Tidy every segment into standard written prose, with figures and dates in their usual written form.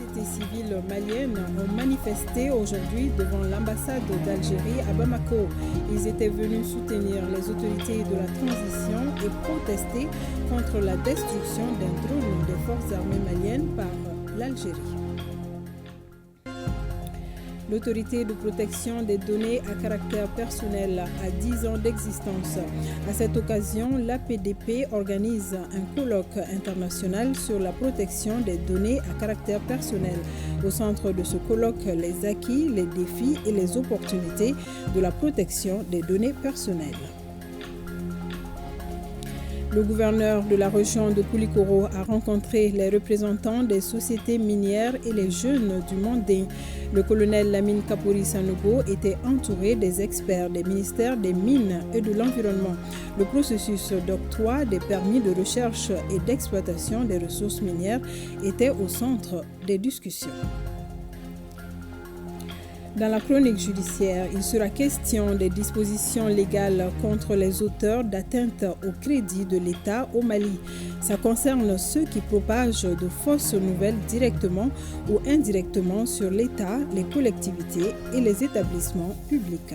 société civile malienne ont manifesté aujourd'hui devant l'ambassade d'Algérie à Bamako. Ils étaient venus soutenir les autorités de la transition et protester contre la destruction d'un drone des forces armées maliennes par l'Algérie. L'autorité de protection des données à caractère personnel a 10 ans d'existence. À cette occasion, l'APDP organise un colloque international sur la protection des données à caractère personnel. Au centre de ce colloque, les acquis, les défis et les opportunités de la protection des données personnelles. Le gouverneur de la région de Koulikoro a rencontré les représentants des sociétés minières et les jeunes du Mandé. Le colonel Lamine Kapori Sanogo était entouré des experts des ministères des Mines et de l'Environnement. Le processus d'octroi des permis de recherche et d'exploitation des ressources minières était au centre des discussions. Dans la chronique judiciaire, il sera question des dispositions légales contre les auteurs d'atteintes au crédit de l'État au Mali. Ça concerne ceux qui propagent de fausses nouvelles directement ou indirectement sur l'État, les collectivités et les établissements publics.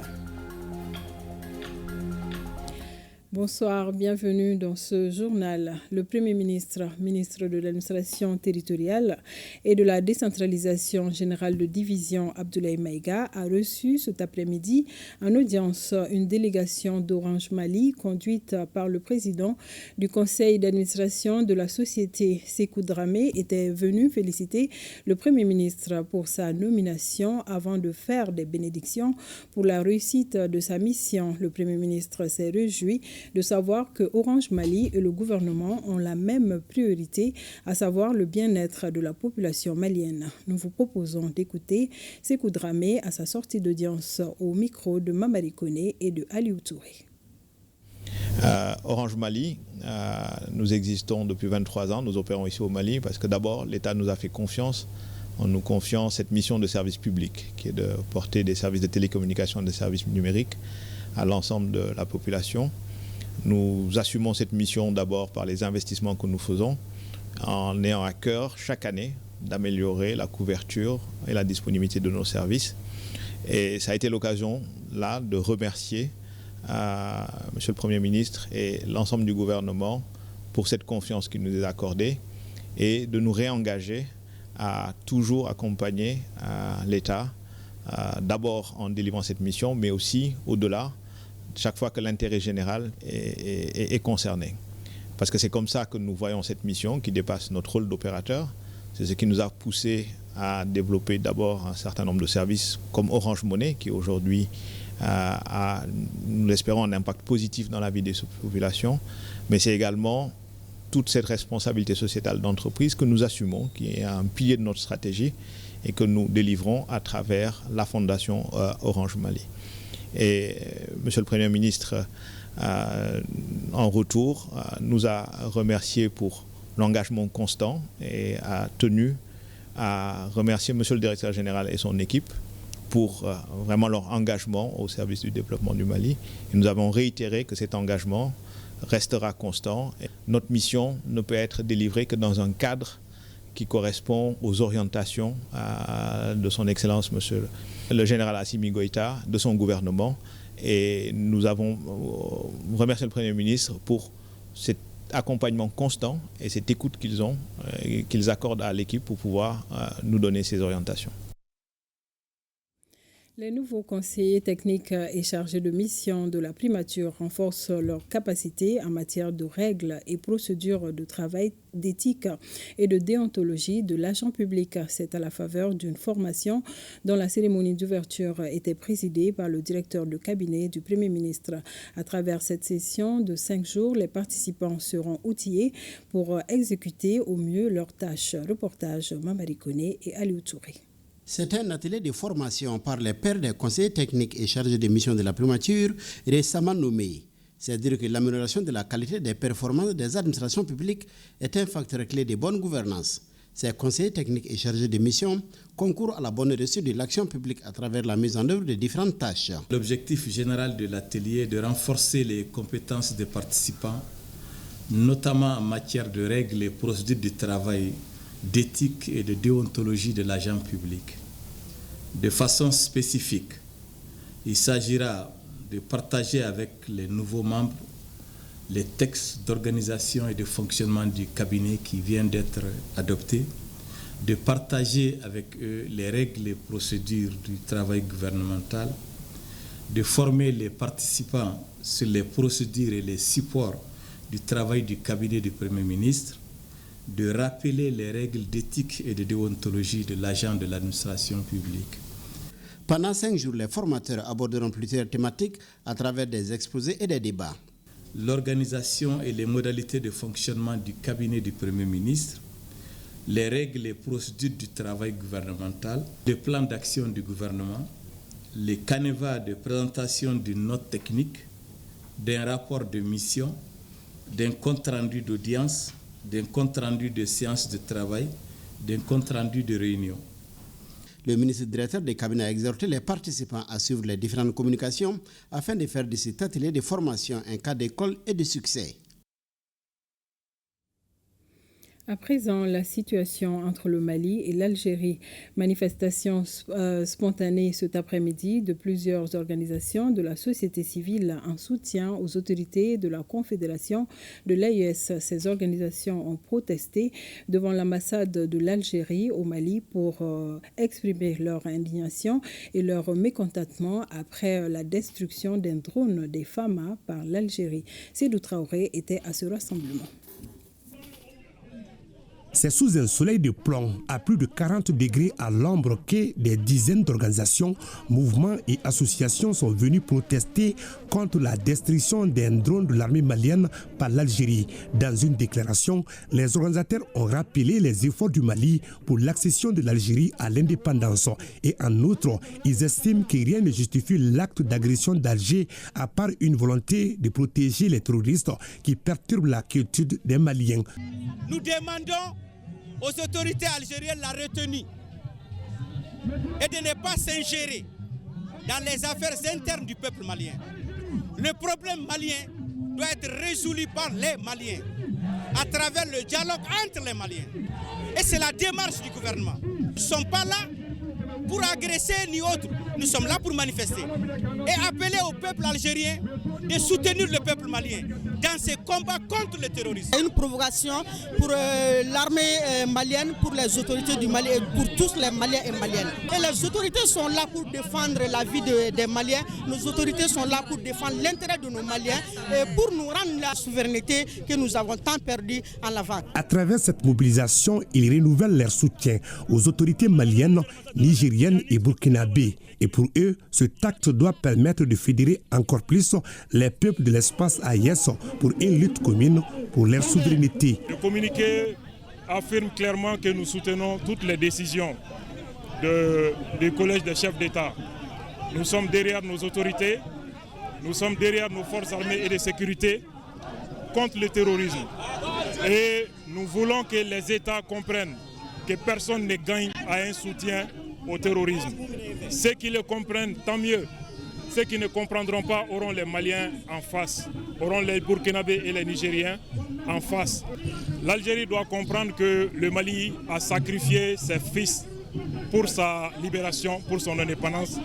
Bonsoir, bienvenue dans ce journal. Le Premier ministre, ministre de l'administration territoriale et de la décentralisation générale de division, Abdoulaye Maïga, a reçu cet après-midi en audience une délégation d'Orange Mali conduite par le président du conseil d'administration de la société. Sékou Dramé était venu féliciter le Premier ministre pour sa nomination avant de faire des bénédictions pour la réussite de sa mission. Le Premier ministre s'est réjoui de savoir que Orange Mali et le gouvernement ont la même priorité, à savoir le bien-être de la population malienne. Nous vous proposons d'écouter Sékou Dramé à sa sortie d'audience au micro de Mamadi Koné et de Aliou Touré. Orange Mali, nous existons depuis 23 ans, nous opérons ici au Mali parce que d'abord l'État nous a fait confiance en nous confiant cette mission de service public qui est de porter des services de télécommunication et des services numériques à l'ensemble de la population. Nous assumons cette mission d'abord par les investissements que nous faisons en ayant à cœur chaque année d'améliorer la couverture et la disponibilité de nos services. Et ça a été l'occasion là de remercier Monsieur le Premier ministre et l'ensemble du gouvernement pour cette confiance qu'il nous a accordée et de nous réengager à toujours accompagner l'État d'abord en délivrant cette mission mais aussi au-delà chaque fois que l'intérêt général est concerné. Parce que c'est comme ça que nous voyons cette mission qui dépasse notre rôle d'opérateur. C'est ce qui nous a poussé à développer d'abord un certain nombre de services comme Orange Money, qui aujourd'hui a, nous l'espérons, un impact positif dans la vie des populations. Mais c'est également toute cette responsabilité sociétale d'entreprise que nous assumons, qui est un pilier de notre stratégie et que nous délivrons à travers la fondation Orange Mali. Et Monsieur le Premier ministre, en retour, nous a remercié pour l'engagement constant et a tenu à remercier Monsieur le Directeur Général et son équipe pour vraiment leur engagement au service du développement du Mali. Et nous avons réitéré que cet engagement restera constant. Et notre mission ne peut être délivrée que dans un cadre qui correspond aux orientations de son Excellence, Monsieur le Général Assimi Goïta, de son gouvernement. Et nous avons remercié le Premier ministre pour cet accompagnement constant et cette écoute qu'ils accordent à l'équipe pour pouvoir nous donner ces orientations. Les nouveaux conseillers techniques et chargés de mission de la primature renforcent leurs capacités en matière de règles et procédures de travail, d'éthique et de déontologie de l'agent public. C'est à la faveur d'une formation dont la cérémonie d'ouverture était présidée par le directeur de cabinet du Premier ministre. À travers cette session de 5 jours, les participants seront outillés pour exécuter au mieux leurs tâches. Reportage Mamadi Koné et Aliou Touré. C'est un atelier de formation par les pairs des conseillers techniques et chargés de mission de la primature récemment nommés. C'est-à-dire que l'amélioration de la qualité des performances des administrations publiques est un facteur clé de bonne gouvernance. Ces conseillers techniques et chargés de mission concourent à la bonne réussite de l'action publique à travers la mise en œuvre de différentes tâches. L'objectif général de l'atelier est de renforcer les compétences des participants, notamment en matière de règles et procédures de travail d'éthique et de déontologie de l'agent public. De façon spécifique, il s'agira de partager avec les nouveaux membres les textes d'organisation et de fonctionnement du cabinet qui viennent d'être adoptés, de partager avec eux les règles et procédures du travail gouvernemental, de former les participants sur les procédures et les supports du travail du cabinet du Premier ministre, de rappeler les règles d'éthique et de déontologie de l'agent de l'administration publique. Pendant 5 jours, les formateurs aborderont plusieurs thématiques à travers des exposés et des débats. L'organisation et les modalités de fonctionnement du cabinet du Premier ministre, les règles et procédures du travail gouvernemental, le plan d'action du gouvernement, les canevas de présentation d'une note technique, d'un rapport de mission, d'un compte-rendu d'audience, d'un compte-rendu de séance de travail, d'un compte-rendu de réunion. Le ministre directeur des cabinets a exhorté les participants à suivre les différentes communications afin de faire de cet atelier de formation un cas d'école et de succès. À présent, la situation entre le Mali et l'Algérie. Manifestation spontanée cet après-midi de plusieurs organisations de la société civile en soutien aux autorités de la Confédération de l'AES. Ces organisations ont protesté devant l'ambassade de l'Algérie au Mali pour exprimer leur indignation et leur mécontentement après la destruction d'un drone des FAMA par l'Algérie. Sédou Traoré était à ce rassemblement. C'est sous un soleil de plomb à plus de 40 degrés à l'ombre que des dizaines d'organisations, mouvements et associations sont venus protester contre la destruction d'un drone de l'armée malienne par l'Algérie. Dans une déclaration, les organisateurs ont rappelé les efforts du Mali pour l'accession de l'Algérie à l'indépendance. Et en outre, ils estiment que rien ne justifie l'acte d'agression d'Alger à part une volonté de protéger les terroristes qui perturbent la quiétude des Maliens. Nous demandons aux autorités algériennes la retenue et de ne pas s'ingérer dans les affaires internes du peuple malien. Le problème malien doit être résolu par les Maliens à travers le dialogue entre les Maliens. Et c'est la démarche du gouvernement. Nous ne sommes pas là pour agresser ni autre. Nous sommes là pour manifester et appeler au peuple algérien de soutenir le peuple malien dans ses combats contre le terrorisme. Une provocation pour l'armée malienne, pour les autorités du Mali et pour tous les Maliens et Maliennes. Et les autorités sont là pour défendre la vie des Maliens. Nos autorités sont là pour défendre l'intérêt de nos Maliens et pour nous rendre la souveraineté que nous avons tant perdue en avant. À travers cette mobilisation, ils renouvellent leur soutien aux autorités maliennes, nigériennes et burkinabées. Et pour eux, cet acte doit permettre de fédérer encore plus les peuples de l'espace AES pour une lutte commune pour leur souveraineté. Le communiqué affirme clairement que nous soutenons toutes les décisions du Collège des chefs d'État. Nous sommes derrière nos autorités, nous sommes derrière nos forces armées et de sécurité contre le terrorisme. Et nous voulons que les États comprennent que personne ne gagne à un soutien au terrorisme. Ceux qui le comprennent, tant mieux. Ceux qui ne comprendront pas auront les Maliens en face, auront les Burkinabés et les Nigériens en face. L'Algérie doit comprendre que le Mali a sacrifié ses fils pour sa libération, pour son indépendance.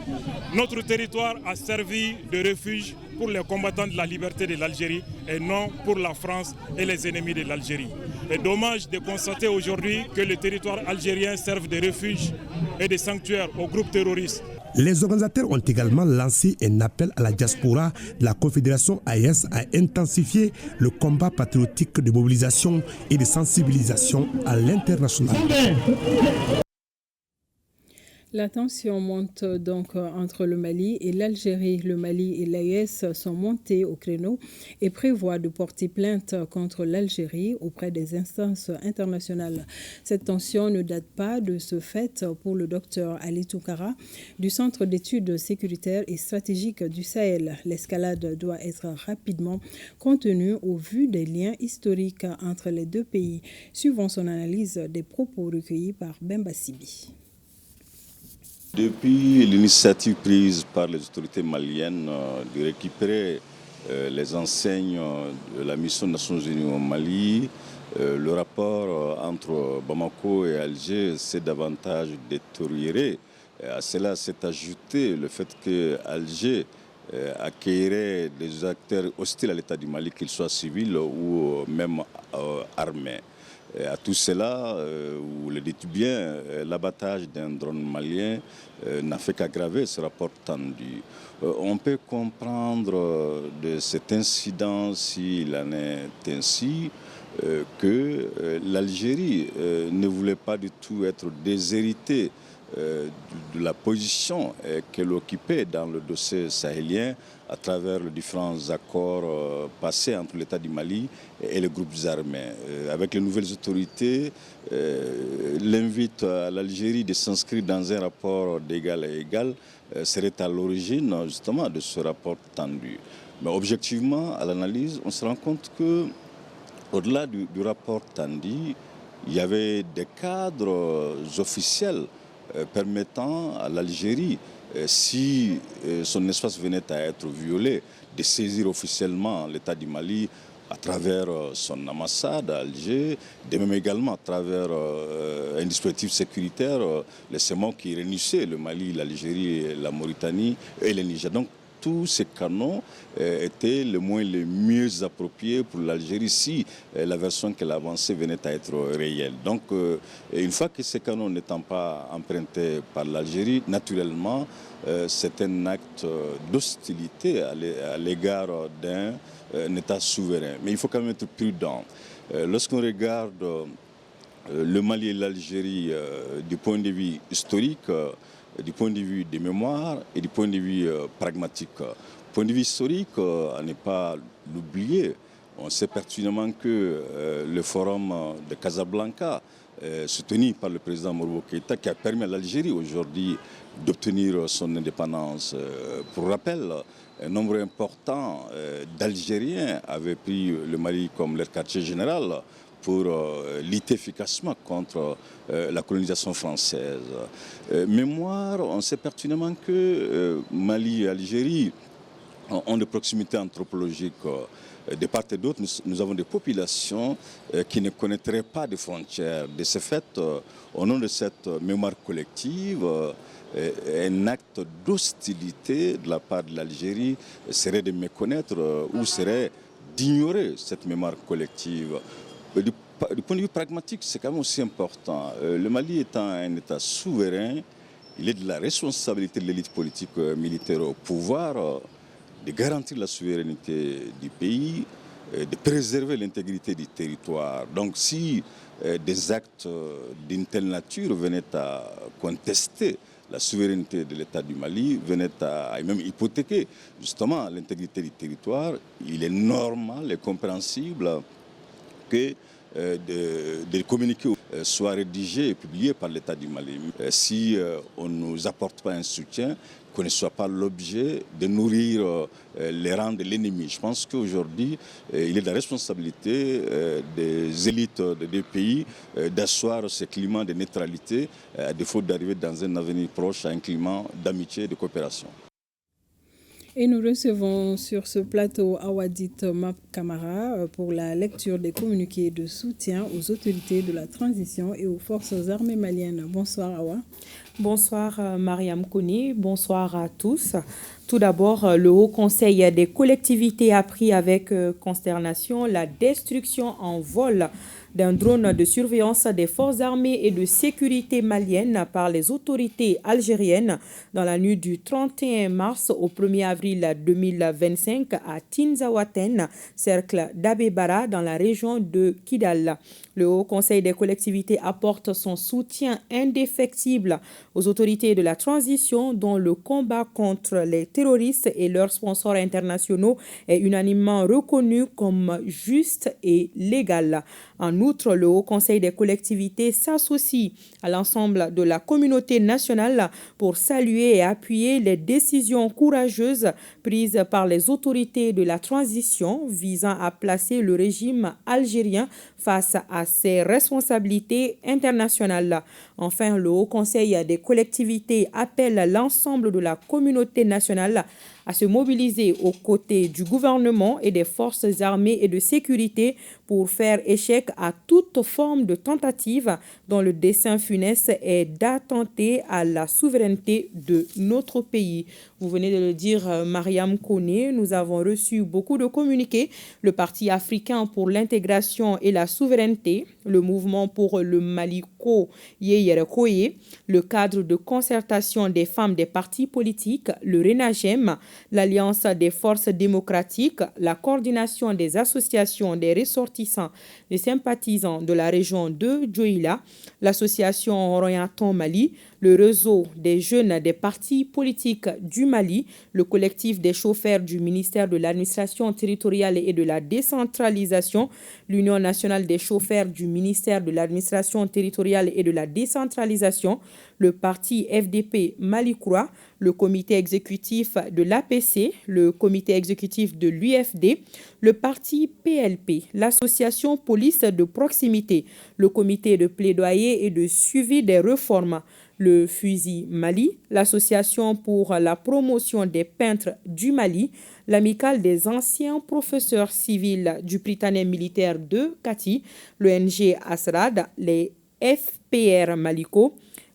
Notre territoire a servi de refuge pour les combattants de la liberté de l'Algérie et non pour la France et les ennemis de l'Algérie. C'est dommage de constater aujourd'hui que le territoire algérien serve de refuge et de sanctuaire aux groupes terroristes. Les organisateurs ont également lancé un appel à la diaspora de la Confédération AES à intensifier le combat patriotique de mobilisation et de sensibilisation à l'international. La tension monte donc entre le Mali et l'Algérie. Le Mali et l'AES sont montés au créneau et prévoient de porter plainte contre l'Algérie auprès des instances internationales. Cette tension ne date pas de ce fait pour le docteur Ali Toukara du Centre d'études sécuritaires et stratégiques du Sahel. L'escalade doit être rapidement contenue au vu des liens historiques entre les deux pays. Suivons son analyse des propos recueillis par Bemba Sibi. Depuis l'initiative prise par les autorités maliennes de récupérer les enseignes de la mission des Nations Unies au Mali, le rapport entre Bamako et Alger s'est davantage détérioré. À cela s'est ajouté le fait que Alger accueillerait des acteurs hostiles à l'État du Mali, qu'ils soient civils ou même armés. Et à tout cela, vous le dites bien, l'abattage d'un drone malien n'a fait qu'aggraver ce rapport tendu. On peut comprendre de cet incident, s'il en est ainsi, que l'Algérie ne voulait pas du tout être déshéritée de la position qu'elle occupait dans le dossier sahélien à travers les différents accords passés entre l'État du Mali et les groupes armés. Avec les nouvelles autorités, l'invite à l'Algérie de s'inscrire dans un rapport d'égal à égal serait à l'origine justement de ce rapport tendu. Mais objectivement, à l'analyse, on se rend compte que au-delà du rapport tendu, il y avait des cadres officiels permettant à l'Algérie, si son espace venait à être violé, de saisir officiellement l'État du Mali à travers son ambassade à Alger, de même également à travers un dispositif sécuritaire, les CEMOC qui réunissaient le Mali, l'Algérie, la Mauritanie et le Niger. Donc, tous ces canons étaient les mieux appropriés pour l'Algérie si la version qu'elle avançait venait à être réelle. Donc, une fois que ces canons n'étant pas empruntés par l'Algérie, naturellement, c'est un acte d'hostilité à l'égard d'un État souverain. Mais il faut quand même être prudent. Lorsqu'on regarde le Mali et l'Algérie du point de vue historique, du point de vue des mémoires et du point de vue pragmatique. Du point de vue historique, à ne pas l'oublier, on sait pertinemment que le forum de Casablanca, soutenu par le président Modibo Keïta, qui a permis à l'Algérie aujourd'hui d'obtenir son indépendance. Pour rappel, un nombre important d'Algériens avaient pris le Mali comme leur quartier général pour lutter efficacement contre la colonisation française. Mémoire, on sait pertinemment que Mali et Algérie ont des proximités anthropologiques. De part et d'autre, nous avons des populations qui ne connaîtraient pas de frontières. De ce fait, au nom de cette mémoire collective, un acte d'hostilité de la part de l'Algérie serait de méconnaître ou serait d'ignorer cette mémoire collective. Du point de vue pragmatique, c'est quand même aussi important. Le Mali étant un État souverain, il est de la responsabilité de l'élite politique militaire au pouvoir de garantir la souveraineté du pays, de préserver l'intégrité du territoire. Donc si des actes d'une telle nature venaient à contester la souveraineté de l'État du Mali, venaient à même hypothéquer justement l'intégrité du territoire, il est normal et compréhensible que des communiqués soient rédigés et publiés par l'État du Mali. Si on ne nous apporte pas un soutien, qu'on ne soit pas l'objet de nourrir les rangs de l'ennemi. Je pense qu'aujourd'hui, il est de la responsabilité des élites des deux pays d'asseoir ce climat de neutralité, à défaut d'arriver dans un avenir proche à un climat d'amitié et de coopération. Et nous recevons sur ce plateau Awadit Map Camara pour la lecture des communiqués de soutien aux autorités de la transition et aux forces armées maliennes. Bonsoir Awa. Bonsoir Mariam Kouni, bonsoir à tous. Tout d'abord, le Haut Conseil des collectivités a pris avec consternation la destruction en vol d'un drone de surveillance des forces armées et de sécurité maliennes par les autorités algériennes dans la nuit du 31 mars au 1er avril 2025 à Tinzawaten, cercle d'Abebara dans la région de Kidal. Le Haut Conseil des collectivités apporte son soutien indéfectible aux autorités de la transition dont le combat contre les terroristes et leurs sponsors internationaux est unanimement reconnu comme juste et légal. En outre, le Haut Conseil des collectivités s'associe à l'ensemble de la communauté nationale pour saluer et appuyer les décisions courageuses prises par les autorités de la transition visant à placer le régime algérien face à ses responsabilités internationales. Enfin, le Haut Conseil des collectivités appelle l'ensemble de la communauté nationale à se mobiliser aux côtés du gouvernement et des forces armées et de sécurité pour faire échec à à toute forme de tentative dont le dessein funeste est d'attenter à la souveraineté de notre pays. Vous venez de le dire, Mariam Koné, nous avons reçu beaucoup de communiqués. Le Parti africain pour l'intégration et la souveraineté, le mouvement pour le Maliko Yeyerekoye, le cadre de concertation des femmes des partis politiques, le RENAGEM, l'Alliance des forces démocratiques, la coordination des associations des ressortissants et sympathisants de la région de Djoïla, l'association Orienton Mali, le réseau des jeunes des partis politiques du Mali, le collectif des chauffeurs du ministère de l'administration territoriale et de la décentralisation, l'Union nationale des chauffeurs du ministère de l'administration territoriale et de la décentralisation, le parti FDP Mali-Croix, le comité exécutif de l'APC, le comité exécutif de l'UFD, le parti PLP, l'association police de proximité, le comité de plaidoyer et de suivi des réformes, le FUSI Mali, l'association pour la promotion des peintres du Mali, l'amicale des anciens professeurs civils du Prytanée militaire de Kati, l'ONG Asrad, les FPR Maliko,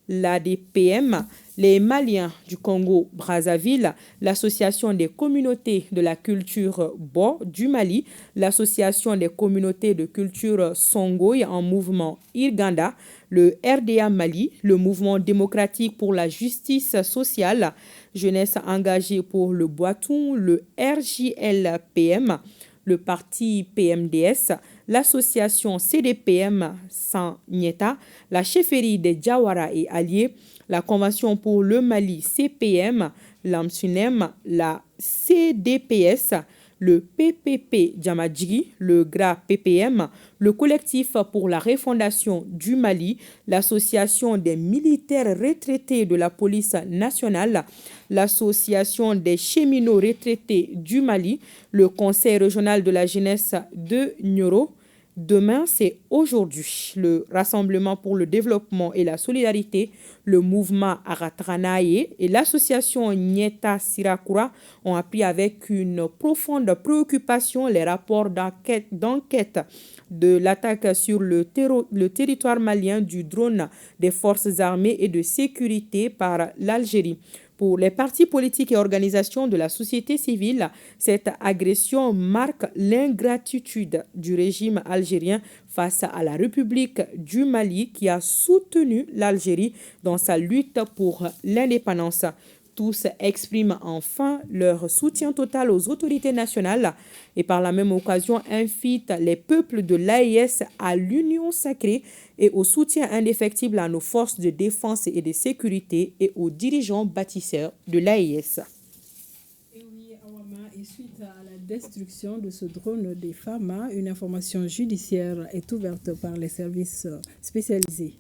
l'ADPM, les Maliens du Congo-Brazzaville, l'Association des communautés de la culture Bo du Mali, l'Association des communautés de culture Songoï en mouvement Irganda, le RDA Mali, le Mouvement démocratique pour la justice sociale, Jeunesse engagée pour le Boitou, le RJLPM, le parti PMDS, l'association CDPM sans Nieta, la chefferie des Diawara et alliés, la Convention pour le Mali CPM, l'AMSUNEM, la CDPS, le PPP Djamadjigi, le GRA PPM, le collectif pour la refondation du Mali, l'association des militaires retraités de la police nationale, l'association des cheminots retraités du Mali, le conseil régional de la jeunesse de Nioro. Demain, c'est aujourd'hui. Le Rassemblement pour le développement et la solidarité, le mouvement Aratranaye et l'association Nieta Sirakura ont appris avec une profonde préoccupation les rapports d'enquête de l'attaque sur le territoire malien du drone des forces armées et de sécurité par l'Algérie. Pour les partis politiques et organisations de la société civile, cette agression marque l'ingratitude du régime algérien face à la République du Mali qui a soutenu l'Algérie dans sa lutte pour l'indépendance. Tous expriment enfin leur soutien total aux autorités nationales et par la même occasion invitent les peuples de l'AES à l'union sacrée et au soutien indéfectible à nos forces de défense et de sécurité et aux dirigeants bâtisseurs de l'AES. Et oui, Awama, et suite à la destruction de ce drone des FAMA, une information judiciaire est ouverte par les services spécialisés.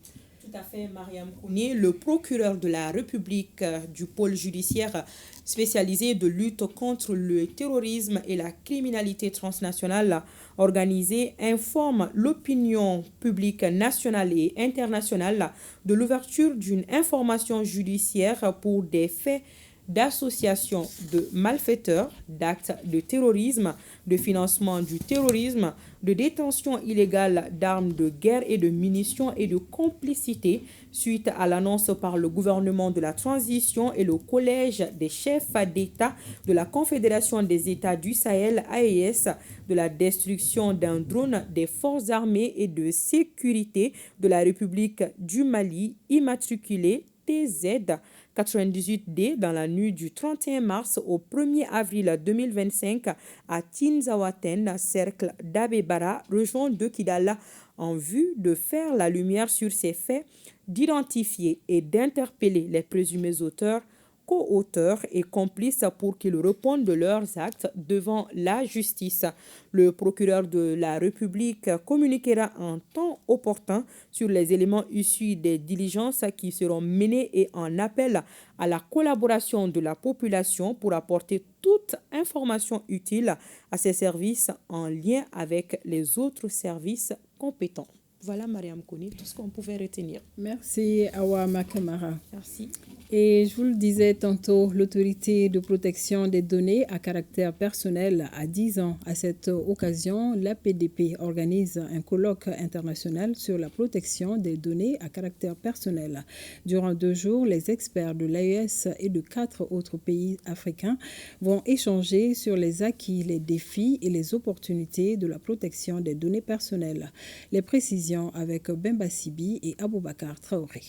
Tout à fait, Mariam Koné, le procureur de la République du pôle judiciaire spécialisé de lutte contre le terrorisme et la criminalité transnationale organisée informe l'opinion publique nationale et internationale de l'ouverture d'une information judiciaire pour des faits d'association de malfaiteurs, d'actes de terrorisme, de financement du terrorisme, de détention illégale d'armes de guerre et de munitions et de complicité suite à l'annonce par le gouvernement de la transition et le collège des chefs d'État de la Confédération des États du Sahel, AES, de la destruction d'un drone des forces armées et de sécurité de la République du Mali immatriculé TZ 98D dans la nuit du 31 mars au 1er avril 2025 à Tinzawaten, cercle d'Abebara, région de Kidal, en vue de faire la lumière sur ces faits, d'identifier et d'interpeller les présumés auteurs, co-auteurs et complices pour qu'ils répondent de leurs actes devant la justice. Le procureur de la République communiquera en temps opportun sur les éléments issus des diligences qui seront menées et en appel à la collaboration de la population pour apporter toute information utile à ces services en lien avec les autres services compétents. Voilà, Mariam Koné, tout ce qu'on pouvait retenir. Merci, Awa Makamara. Merci. Et je vous le disais tantôt, l'autorité de protection des données à caractère personnel a 10 ans. À cette occasion, l'APDP organise un colloque international sur la protection des données à caractère personnel. Durant 2 jours, les experts de l'AES et de 4 autres pays africains vont échanger sur les acquis, les défis et les opportunités de la protection des données personnelles. Les précisions avec Bemba Sibi et Aboubakar Traoré.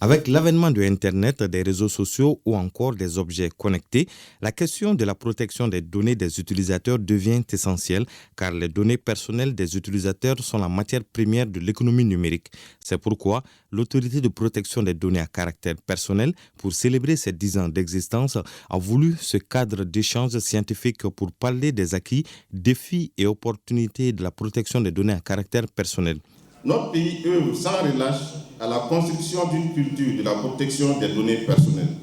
Avec l'avènement de Internet, des réseaux sociaux ou encore des objets connectés, la question de la protection des données des utilisateurs devient essentielle car les données personnelles des utilisateurs sont la matière première de l'économie numérique. C'est pourquoi l'autorité de protection des données à caractère personnel, pour célébrer ses 10 ans d'existence, a voulu ce cadre d'échange scientifique pour parler des acquis, défis et opportunités de la protection des données à caractère personnel. Notre pays œuvre sans relâche à la construction d'une culture de la protection des données personnelles.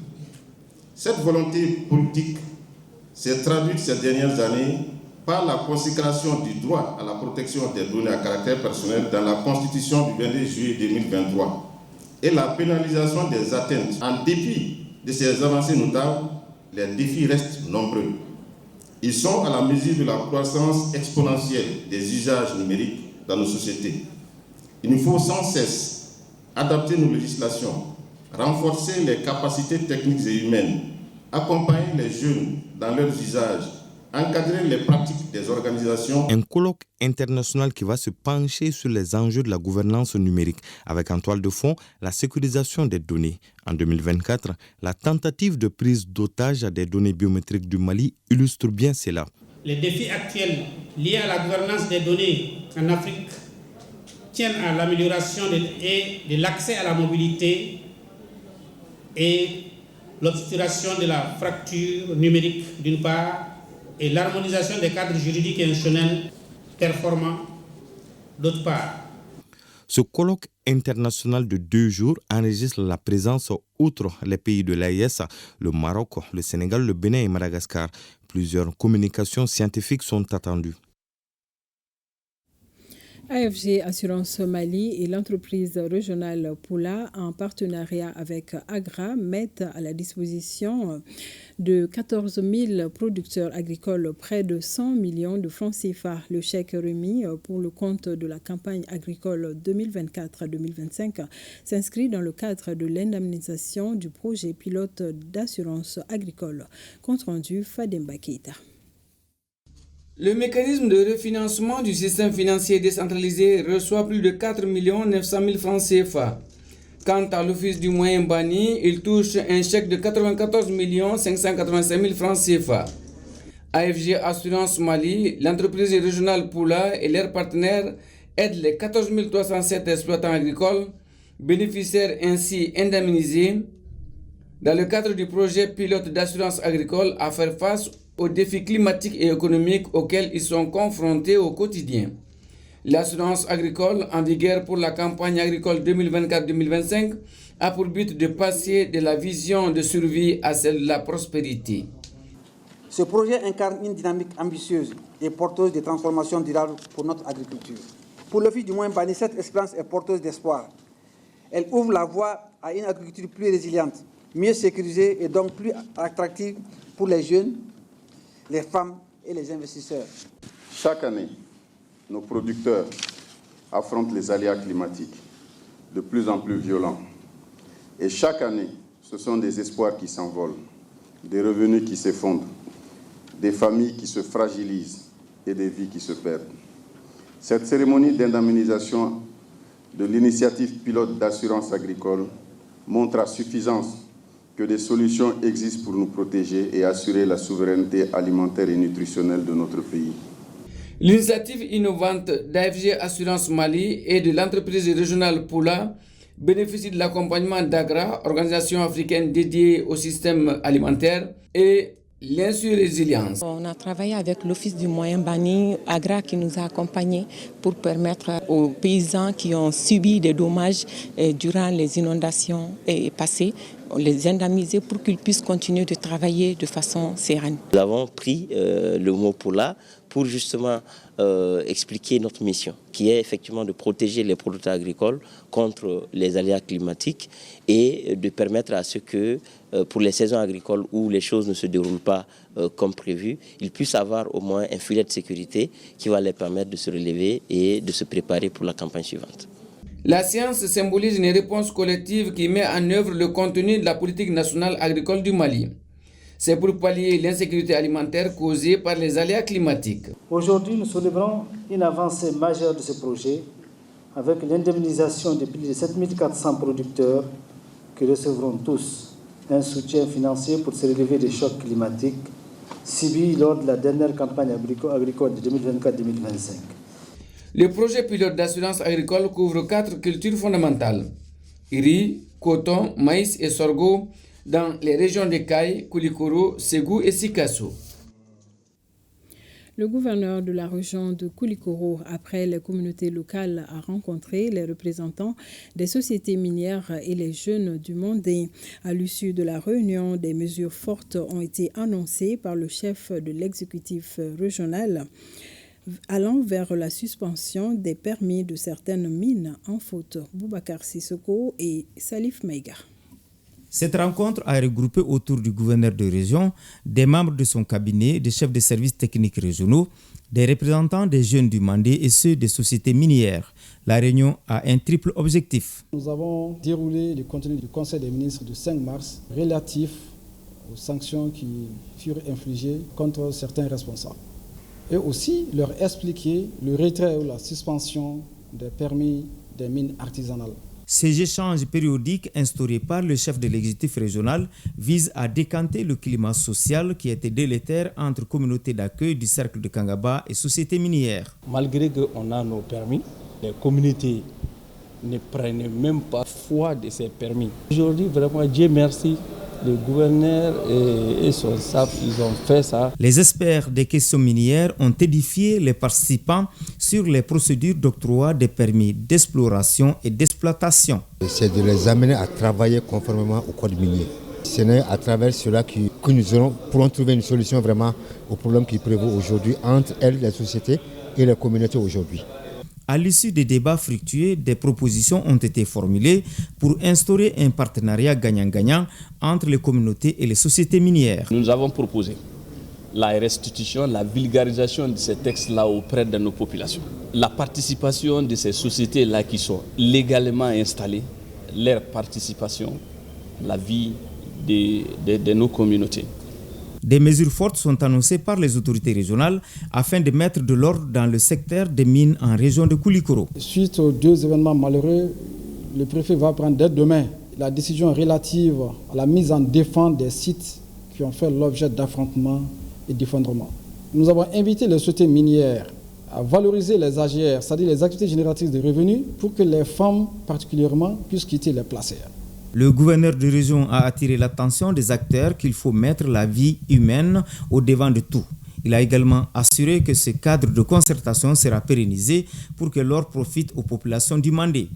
Cette volonté politique s'est traduite ces dernières années par la consécration du droit à la protection des données à caractère personnel dans la Constitution du 22 juillet 2023 et la pénalisation des atteintes. En dépit de ces avancées notables, les défis restent nombreux. Ils sont à la mesure de la croissance exponentielle des usages numériques dans nos sociétés. Il nous faut sans cesse adapter nos législations, renforcer les capacités techniques et humaines, accompagner les jeunes dans leurs usages, encadrer les pratiques des organisations. Un colloque international qui va se pencher sur les enjeux de la gouvernance numérique, avec en toile de fond la sécurisation des données. En 2024, la tentative de prise d'otage des données biométriques du Mali illustre bien cela. Les défis actuels liés à la gouvernance des données en Afrique tiennent à l'amélioration de l'accès à la mobilité et l'obturation de la fracture numérique d'une part et l'harmonisation des cadres juridiques et institutionnels performants d'autre part. Ce colloque international de 2 jours enregistre la présence, outre les pays de l'AES, le Maroc, le Sénégal, le Bénin et Madagascar. Plusieurs communications scientifiques sont attendues. AFG Assurance Mali et l'entreprise régionale Poula, en partenariat avec Agra, mettent à la disposition de 14 000 producteurs agricoles près de 100 millions de francs CFA. Le chèque remis pour le compte de la campagne agricole 2024-2025 s'inscrit dans le cadre de l'indemnisation du projet pilote d'assurance agricole. Compte rendu Fademba Keita. Le mécanisme de refinancement du système financier décentralisé reçoit plus de 4 900 000 francs CFA. Quant à l'Office du moyen Bani, il touche un chèque de 94 585 000 francs CFA. AFG Assurance Mali, l'entreprise régionale Poula et leurs partenaires aident les 14 307 exploitants agricoles, bénéficiaires ainsi indemnisés, dans le cadre du projet pilote d'assurance agricole à faire face aux défis climatiques et économiques auxquels ils sont confrontés au quotidien. L'assurance agricole en vigueur pour la campagne agricole 2024-2025 a pour but de passer de la vision de survie à celle de la prospérité. Ce projet incarne une dynamique ambitieuse et porteuse de transformation durable pour notre agriculture. Pour l'Office du moyen Bani, cette expérience est porteuse d'espoir. Elle ouvre la voie à une agriculture plus résiliente, mieux sécurisée et donc plus attractive pour les jeunes, les femmes et les investisseurs. Chaque année, nos producteurs affrontent les aléas climatiques de plus en plus violents. Et chaque année, ce sont des espoirs qui s'envolent, des revenus qui s'effondrent, des familles qui se fragilisent et des vies qui se perdent. Cette cérémonie d'indemnisation de l'initiative pilote d'assurance agricole montre à suffisance que des solutions existent pour nous protéger et assurer la souveraineté alimentaire et nutritionnelle de notre pays. L'initiative innovante d'AFG Assurance Mali et de l'entreprise régionale Poula bénéficie de l'accompagnement d'Agra, organisation africaine dédiée au système alimentaire, et l'insurrésilience. On a travaillé avec l'Office du moyen Bani, Agra, qui nous a accompagnés pour permettre aux paysans qui ont subi des dommages durant les inondations passées, les indemniser pour qu'ils puissent continuer de travailler de façon sereine. Nous avons pris le mot Poula pour justement expliquer notre mission, qui est effectivement de protéger les producteurs agricoles contre les aléas climatiques et de permettre à ce que, pour les saisons agricoles où les choses ne se déroulent pas comme prévu, ils puissent avoir au moins un filet de sécurité qui va les permettre de se relever et de se préparer pour la campagne suivante. La science symbolise une réponse collective qui met en œuvre le contenu de la politique nationale agricole du Mali. C'est pour pallier l'insécurité alimentaire causée par les aléas climatiques. Aujourd'hui, nous célébrons une avancée majeure de ce projet avec l'indemnisation de plus de 7400 producteurs qui recevront tous un soutien financier pour se relever des chocs climatiques subis lors de la dernière campagne agricole de 2024-2025. Le projet pilote d'assurance agricole couvre 4 cultures fondamentales: riz, coton, maïs et sorgho dans les régions de Kay, Koulikoro, Ségou et Sikasso. Le gouverneur de la région de Koulikoro, après les communautés locales, a rencontré les représentants des sociétés minières et les jeunes du Mandé. À l'issue de la réunion, des mesures fortes ont été annoncées par le chef de l'exécutif régional, allant vers la suspension des permis de certaines mines en faute. Boubacar Sissoko et Salif Maïga. Cette rencontre a regroupé autour du gouverneur de région des membres de son cabinet, des chefs de services techniques régionaux, des représentants des jeunes du Mandé et ceux des sociétés minières. La réunion a un triple objectif. Nous avons déroulé le contenu du Conseil des ministres du 5 mars relatif aux sanctions qui furent infligées contre certains responsables. Et aussi leur expliquer le retrait ou la suspension des permis des mines artisanales. Ces échanges périodiques instaurés par le chef de l'exécutif régional visent à décanter le climat social qui était délétère entre communautés d'accueil du cercle de Kangaba et sociétés minières. Malgré qu'on a nos permis, les communautés ne prennent même pas foi de ces permis. Aujourd'hui, vraiment, Dieu merci, le gouverneur et son staff, ils ont fait ça. Les experts des questions minières ont édifié les participants sur les procédures d'octroi des permis d'exploration et d'exploitation. C'est de les amener à travailler conformément au code minier. Ce n'est à travers cela que nous pourrons trouver une solution vraiment au problème qui prévaut aujourd'hui entre elles, les sociétés et les communautés aujourd'hui. À l'issue des débats fructueux, des propositions ont été formulées pour instaurer un partenariat gagnant-gagnant entre les communautés et les sociétés minières. Nous avons proposé la restitution, la vulgarisation de ces textes-là auprès de nos populations. La participation de ces sociétés-là qui sont légalement installées, leur participation, la vie de nos communautés. Des mesures fortes sont annoncées par les autorités régionales afin de mettre de l'ordre dans le secteur des mines en région de Koulikoro. Suite aux deux événements malheureux, le préfet va prendre dès demain la décision relative à la mise en défense des sites qui ont fait l'objet d'affrontements et d'effondrements. Nous avons invité les sociétés minières à valoriser les AGR, c'est-à-dire les activités génératrices de revenus, pour que les femmes particulièrement puissent quitter les placères. Le gouverneur de région a attiré l'attention des acteurs qu'il faut mettre la vie humaine au devant de tout. Il a également assuré que ce cadre de concertation sera pérennisé pour que l'or profite aux populations du Mandé.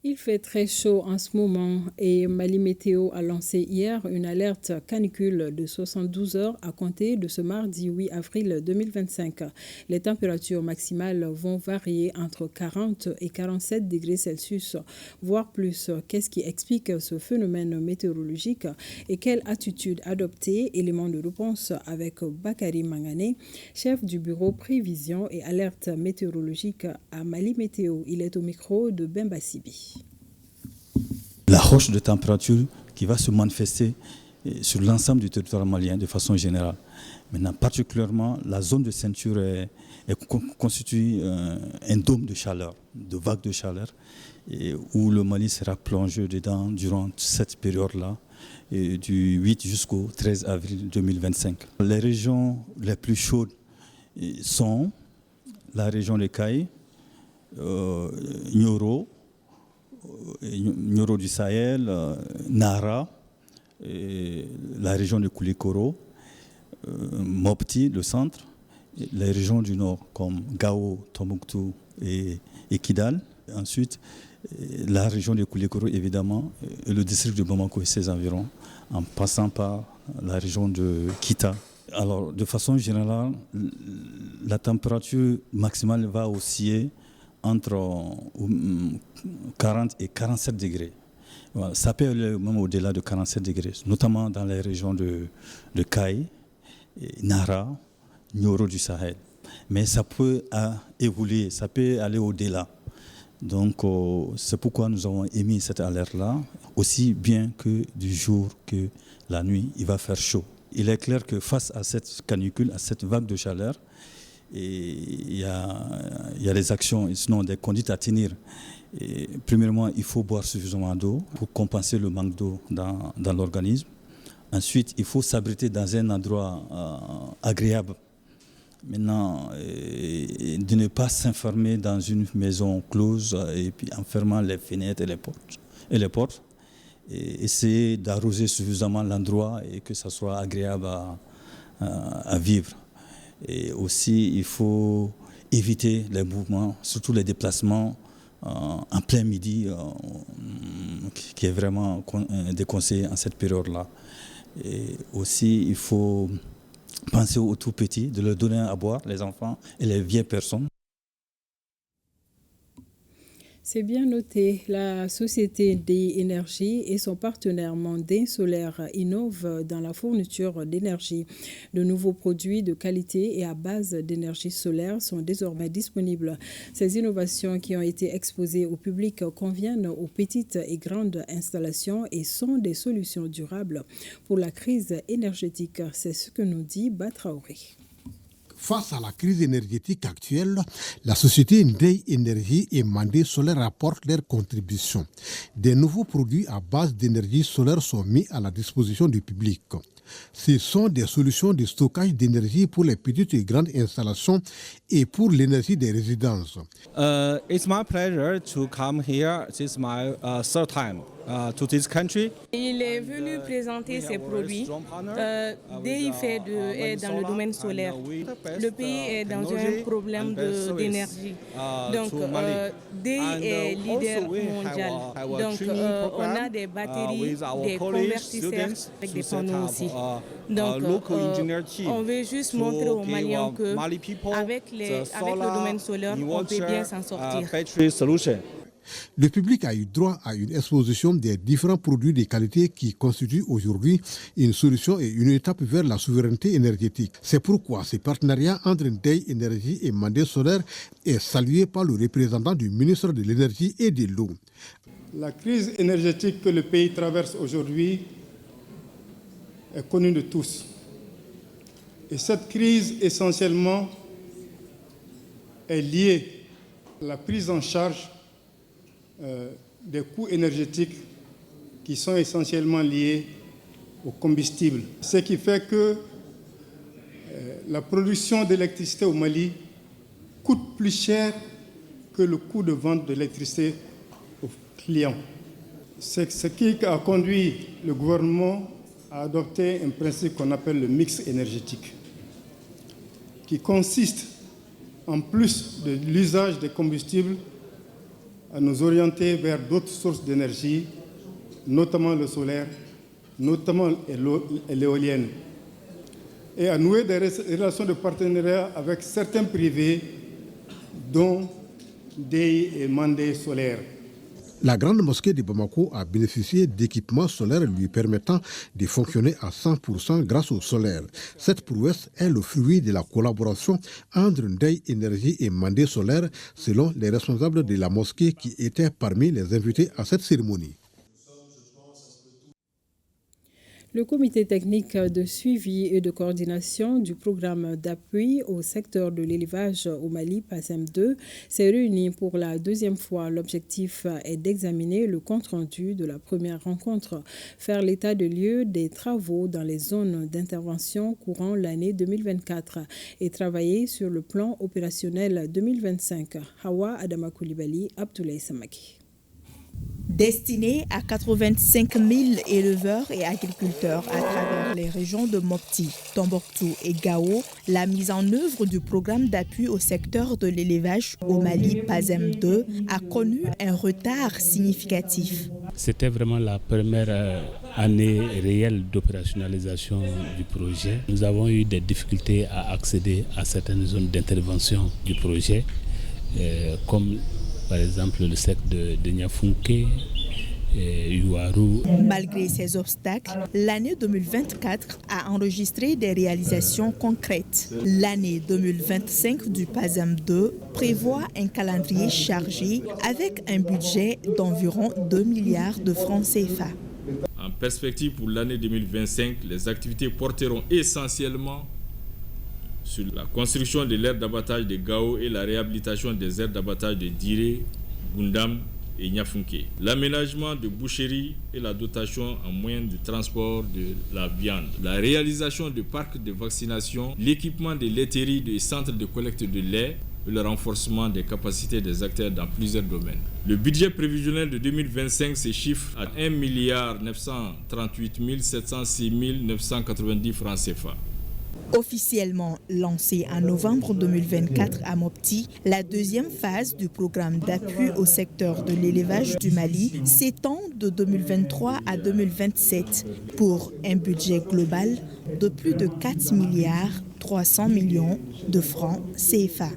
Il fait très chaud en ce moment et Mali Météo a lancé hier une alerte canicule de 72 heures à compter de ce mardi 8 avril 2025. Les températures maximales vont varier entre 40 et 47 degrés Celsius, voire plus. Qu'est-ce qui explique ce phénomène météorologique et quelle attitude adopter? Élément de réponse avec Bakary Mangane, chef du bureau prévision et alerte météorologique à Mali Météo. Il est au micro de Bemba Sibi. La hausse de température qui va se manifester sur l'ensemble du territoire malien de façon générale. Maintenant, particulièrement, la zone de ceinture constitue un dôme de chaleur, de vagues de chaleur, où le Mali sera plongé dedans durant cette période-là, du 8 jusqu'au 13 avril 2025. Les régions les plus chaudes sont la région de Kay, Nioro du Sahel, Nara, la région de Koulikoro, Mopti, le centre, les régions du nord comme Gao, Tombouctou et Kidal. Ensuite, la région de Koulikoro, évidemment, et le district de Bamako et ses environs, en passant par la région de Kita Alors, de façon générale, la température maximale va osciller entre 40 et 47 degrés. Voilà, ça peut aller même au-delà de 47 degrés, notamment dans les régions de Caille, Nara, Nioro du Sahel. Mais ça peut évoluer, ça peut aller au-delà. Donc, c'est pourquoi nous avons émis cette alerte-là, aussi bien que du jour que la nuit, il va faire chaud. Il est clair que face à cette canicule, à cette vague de chaleur, il y a des actions, sinon des conduites à tenir. Et premièrement, il faut boire suffisamment d'eau pour compenser le manque d'eau dans l'organisme. Ensuite, il faut s'abriter dans un endroit agréable. Maintenant, de ne pas s'enfermer dans une maison close et puis en fermant les fenêtres et les portes. Et essayer d'arroser suffisamment l'endroit et que ça soit agréable à vivre. Et aussi, il faut éviter les mouvements, surtout les déplacements en plein midi, qui est vraiment déconseillé en cette période-là. Et aussi, il faut penser aux tout petits, de leur donner à boire, les enfants et les vieilles personnes. C'est bien noté. La société d'énergie et son partenaire Mandin Solaire innovent dans la fourniture d'énergie. De nouveaux produits de qualité et à base d'énergie solaire sont désormais disponibles. Ces innovations qui ont été exposées au public conviennent aux petites et grandes installations et sont des solutions durables pour la crise énergétique. C'est ce que nous dit Batraoré. Face à la crise énergétique actuelle, la société Ndeye Énergie et Mandé Solaire apportent leur contribution. Des nouveaux produits à base d'énergie solaire sont mis à la disposition du public. Ce sont des solutions de stockage d'énergie pour les petites et grandes installations et pour l'énergie des résidences. It's my pleasure to come here. This is my third time to this country. Il est venu présenter ses produits. DEI est dans le domaine solaire. Le pays est dans un problème d'énergie. Donc, DEI est leader mondial. Donc, on a des batteries, des convertisseurs avec des panneaux aussi. Donc, on veut juste montrer aux Maliens qu'avec le domaine solaire, on peut bien s'en sortir. Le public a eu droit à une exposition des différents produits de qualité qui constituent aujourd'hui une solution et une étape vers la souveraineté énergétique. C'est pourquoi ce partenariat entre Ndeye Énergie et Mandé Solaire est salué par le représentant du ministre de l'Énergie et de l'Eau. La crise énergétique que le pays traverse aujourd'hui est connue de tous. Et cette crise, essentiellement, est liée à la prise en charge des coûts énergétiques qui sont essentiellement liés au combustible. Ce qui fait que la production d'électricité au Mali coûte plus cher que le coût de vente de l'électricité aux clients. C'est ce qui a conduit le gouvernement à adopter un principe qu'on appelle le mix énergétique, qui consiste, en plus de l'usage des combustibles, à nous orienter vers d'autres sources d'énergie, notamment le solaire, notamment l'éolienne, et à nouer des relations de partenariat avec certains privés, dont DEI et Mandé Solaire. La grande mosquée de Bamako a bénéficié d'équipements solaires lui permettant de fonctionner à 100% grâce au solaire. Cette prouesse est le fruit de la collaboration entre Ndeye Énergie et Mandé Solaire, selon les responsables de la mosquée qui étaient parmi les invités à cette cérémonie. Le comité technique de suivi et de coordination du programme d'appui au secteur de l'élevage au Mali, PASEM 2, s'est réuni pour la deuxième fois. L'objectif est d'examiner le compte-rendu de la première rencontre, faire l'état de lieu des travaux dans les zones d'intervention courant l'année 2024 et travailler sur le plan opérationnel 2025. Hawa Adama Koulibaly, Abdoulaye Samaki. Destiné à 85 000 éleveurs et agriculteurs à travers les régions de Mopti, Tombouctou et Gao, la mise en œuvre du programme d'appui au secteur de l'élevage au Mali PASEM 2 a connu un retard significatif. C'était vraiment la première année réelle d'opérationnalisation du projet. Nous avons eu des difficultés à accéder à certaines zones d'intervention du projet, comme par exemple le secteur de Niafunke, Malgré ces obstacles, l'année 2024 a enregistré des réalisations concrètes. L'année 2025 du PASEM 2 prévoit un calendrier chargé avec un budget d'environ 2 milliards de francs CFA. En perspective pour l'année 2025, les activités porteront essentiellement sur la construction de l'aire d'abattage de Gao et la réhabilitation des aires d'abattage de Diré, Gundam et Niafunke, l'aménagement de boucheries et la dotation en moyens de transport de la viande, la réalisation de parcs de vaccination, l'équipement des laiteries et des centres de collecte de lait et le renforcement des capacités des acteurs dans plusieurs domaines. Le budget prévisionnel de 2025 se chiffre à 1 938 706 990 francs CFA. Officiellement lancée en novembre 2024 à Mopti, la deuxième phase du programme d'appui au secteur de l'élevage du Mali s'étend de 2023 à 2027 pour un budget global de plus de 4 milliards 300 millions de francs CFA.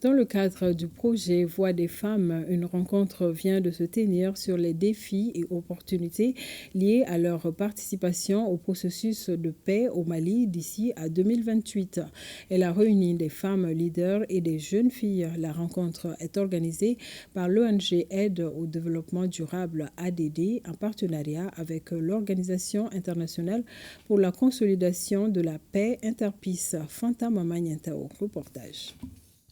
Dans le cadre du projet Voix des femmes, une rencontre vient de se tenir sur les défis et opportunités liés à leur participation au processus de paix au Mali d'ici à 2028. Elle a réuni des femmes leaders et des jeunes filles. La rencontre est organisée par l'ONG Aide au développement durable ADD en partenariat avec l'Organisation internationale pour la consolidation de la paix Interpeace. Fanta Mamanyantao, reportage.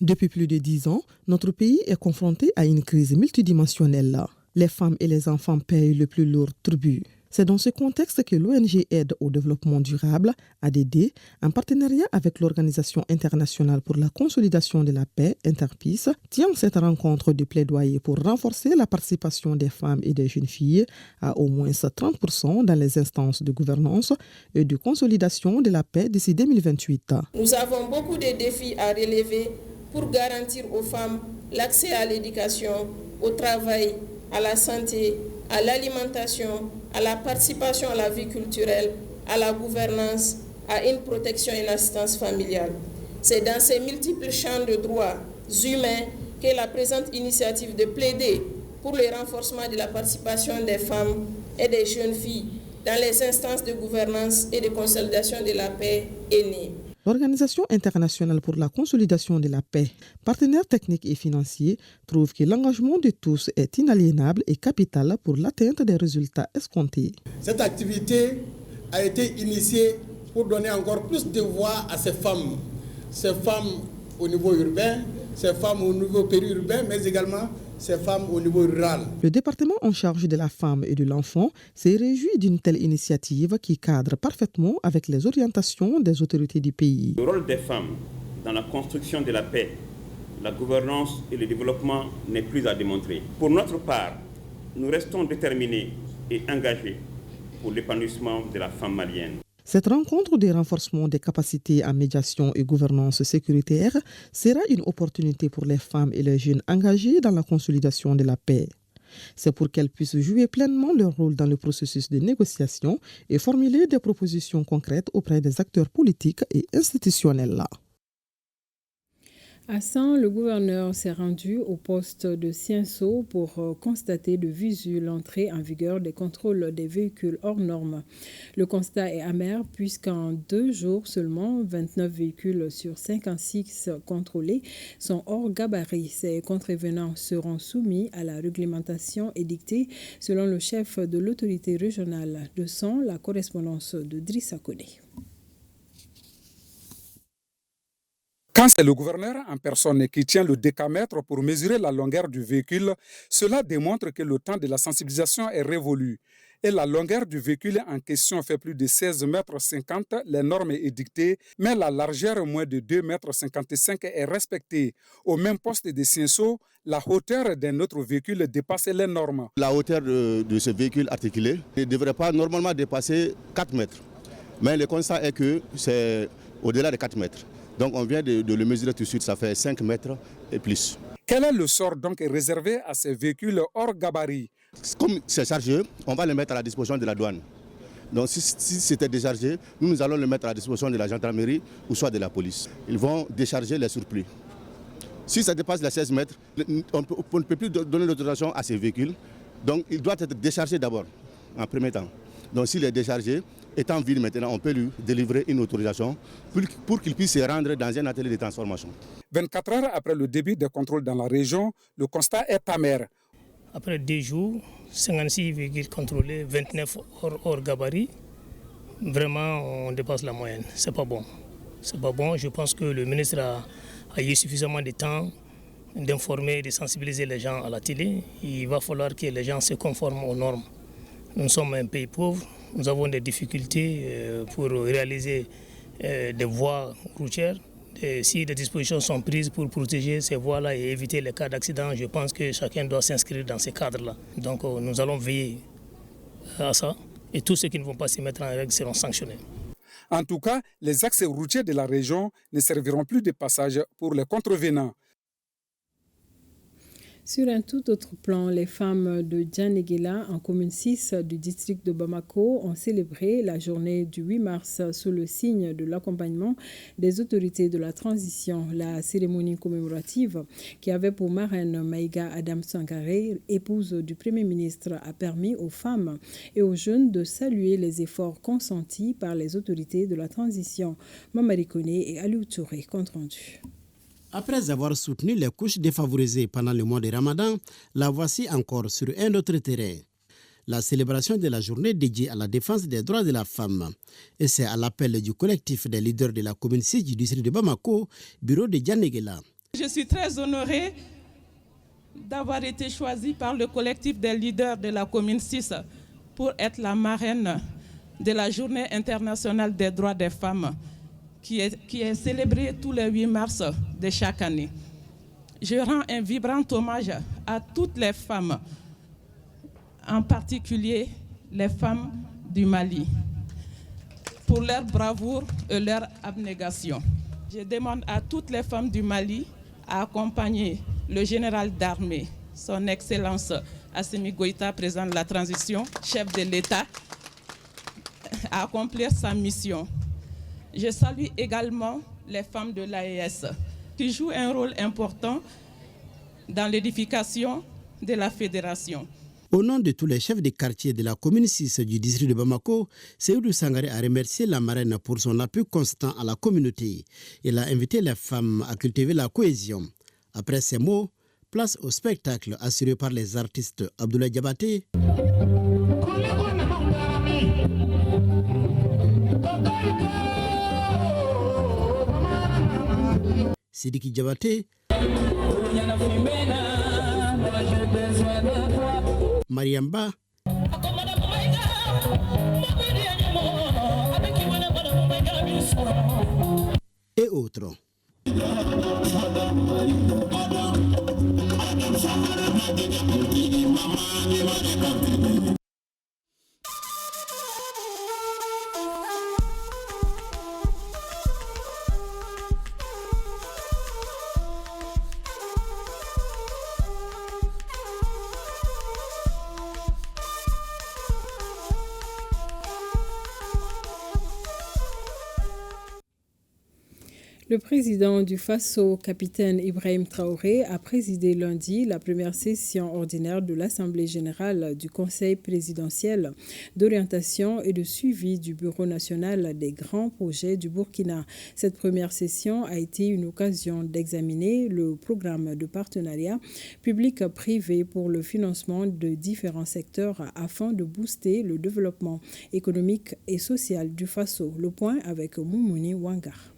Depuis plus de 10 ans, notre pays est confronté à une crise multidimensionnelle. Les femmes et les enfants payent le plus lourd tribut. C'est dans ce contexte que l'ONG Aide au développement durable, ADD, en partenariat avec l'Organisation internationale pour la consolidation de la paix, Interpeace, tient cette rencontre de plaidoyer pour renforcer la participation des femmes et des jeunes filles à au moins 30% dans les instances de gouvernance et de consolidation de la paix d'ici 2028. Nous avons beaucoup de défis à relever pour garantir aux femmes l'accès à l'éducation, au travail, à la santé, à l'alimentation, à la participation à la vie culturelle, à la gouvernance, à une protection et une assistance familiale. C'est dans ces multiples champs de droits humains que la présente initiative de plaider pour le renforcement de la participation des femmes et des jeunes filles dans les instances de gouvernance et de consolidation de la paix est née. L'Organisation internationale pour la consolidation de la paix, partenaire technique et financier, trouve que l'engagement de tous est inaliénable et capital pour l'atteinte des résultats escomptés. Cette activité a été initiée pour donner encore plus de voix à ces femmes au niveau urbain, ces femmes au niveau périurbain, mais également ces femmes au niveau rural. Le département en charge de la femme et de l'enfant s'est réjoui d'une telle initiative qui cadre parfaitement avec les orientations des autorités du pays. Le rôle des femmes dans la construction de la paix, la gouvernance et le développement n'est plus à démontrer. Pour notre part, nous restons déterminés et engagés pour l'épanouissement de la femme malienne. Cette rencontre de renforcement des capacités en médiation et gouvernance sécuritaire sera une opportunité pour les femmes et les jeunes engagés dans la consolidation de la paix. C'est pour qu'elles puissent jouer pleinement leur rôle dans le processus de négociation et formuler des propositions concrètes auprès des acteurs politiques et institutionnels. À San, le gouverneur s'est rendu au poste de Cienso pour constater de visu l'entrée en vigueur des contrôles des véhicules hors normes. Le constat est amer puisqu'en 2 jours seulement, 29 véhicules sur 56 contrôlés sont hors gabarit. Ces contrevenants seront soumis à la réglementation édictée selon le chef de l'autorité régionale de San, la correspondance de Drissa Koné. Quand c'est le gouverneur en personne qui tient le décamètre pour mesurer la longueur du véhicule, cela démontre que le temps de la sensibilisation est révolu. Et la longueur du véhicule en question fait plus de 16,50 m, les normes édictées, mais la largeur moins de 2,55 m est respectée. Au même poste de Cienso, la hauteur d'un autre véhicule dépasse les normes. La hauteur de ce véhicule articulé ne devrait pas normalement dépasser 4 mètres. Mais le constat est que c'est au-delà de 4 mètres. Donc on vient de le mesurer tout de suite, ça fait 5 mètres et plus. Quel est le sort donc réservé à ces véhicules hors gabarit? Comme c'est chargé, on va le mettre à la disposition de la douane. Donc si c'était déchargé, nous allons le mettre à la disposition de la gendarmerie ou soit de la police. Ils vont décharger les surplus. Si ça dépasse les 16 mètres, on ne peut plus donner l'autorisation à ces véhicules. Donc il doit être déchargé d'abord, en premier temps. Donc s'il est déchargé, étant vide maintenant, on peut lui délivrer une autorisation pour qu'il puisse se rendre dans un atelier de transformation. 24 heures après le début des contrôles dans la région, le constat est amer. Après 2 jours, 56 véhicules contrôlés, 29 hors gabarit. Vraiment, on dépasse la moyenne. C'est pas bon. C'est pas bon. Je pense que le ministre a eu suffisamment de temps d'informer, de sensibiliser les gens à la télé. Il va falloir que les gens se conforment aux normes. Nous sommes un pays pauvre. Nous avons des difficultés pour réaliser des voies routières. Et si des dispositions sont prises pour protéger ces voies-là et éviter les cas d'accident, je pense que chacun doit s'inscrire dans ces cadres-là. Donc nous allons veiller à ça et tous ceux qui ne vont pas s'y mettre en règle seront sanctionnés. En tout cas, les axes routiers de la région ne serviront plus de passage pour les contrevenants. Sur un tout autre plan, les femmes de Djanegela, en commune 6 du district de Bamako, ont célébré la journée du 8 mars sous le signe de l'accompagnement des autorités de la transition. La cérémonie commémorative, qui avait pour marraine Maïga Adam Sangaré, épouse du Premier ministre, a permis aux femmes et aux jeunes de saluer les efforts consentis par les autorités de la transition. Mamari Kone et Aliou Touré, compte rendu. Après avoir soutenu les couches défavorisées pendant le mois de Ramadan, la voici encore sur un autre terrain. La célébration de la journée dédiée à la défense des droits de la femme. Et c'est à l'appel du collectif des leaders de la commune 6 du district de Bamako, bureau de Djanegela. Je suis très honorée d'avoir été choisie par le collectif des leaders de la commune 6 pour être la marraine de la journée internationale des droits des femmes, qui est célébrée tous les 8 mars de chaque année. Je rends un vibrant hommage à toutes les femmes, en particulier les femmes du Mali, pour leur bravoure et leur abnégation. Je demande à toutes les femmes du Mali à accompagner le général d'armée, son Excellence Assimi Goïta, président de la transition, chef de l'État, à accomplir sa mission. Je salue également les femmes de l'AES qui jouent un rôle important dans l'édification de la fédération. Au nom de tous les chefs de quartier de la commune 6 du district de Bamako, Seydou Sangaré a remercié la marraine pour son appui constant à la communauté. Il a invité les femmes à cultiver la cohésion. Après ces mots, place au spectacle assuré par les artistes Abdoulaye Diabaté, Sidiki Diabaté, Mariamba et autres. Le président du Faso, capitaine Ibrahim Traoré, a présidé lundi la première session ordinaire de l'Assemblée générale du Conseil présidentiel d'orientation et de suivi du Bureau national des grands projets du Burkina. Cette première session a été une occasion d'examiner le programme de partenariat public-privé pour le financement de différents secteurs afin de booster le développement économique et social du Faso. Le point avec Moumouni Wangar.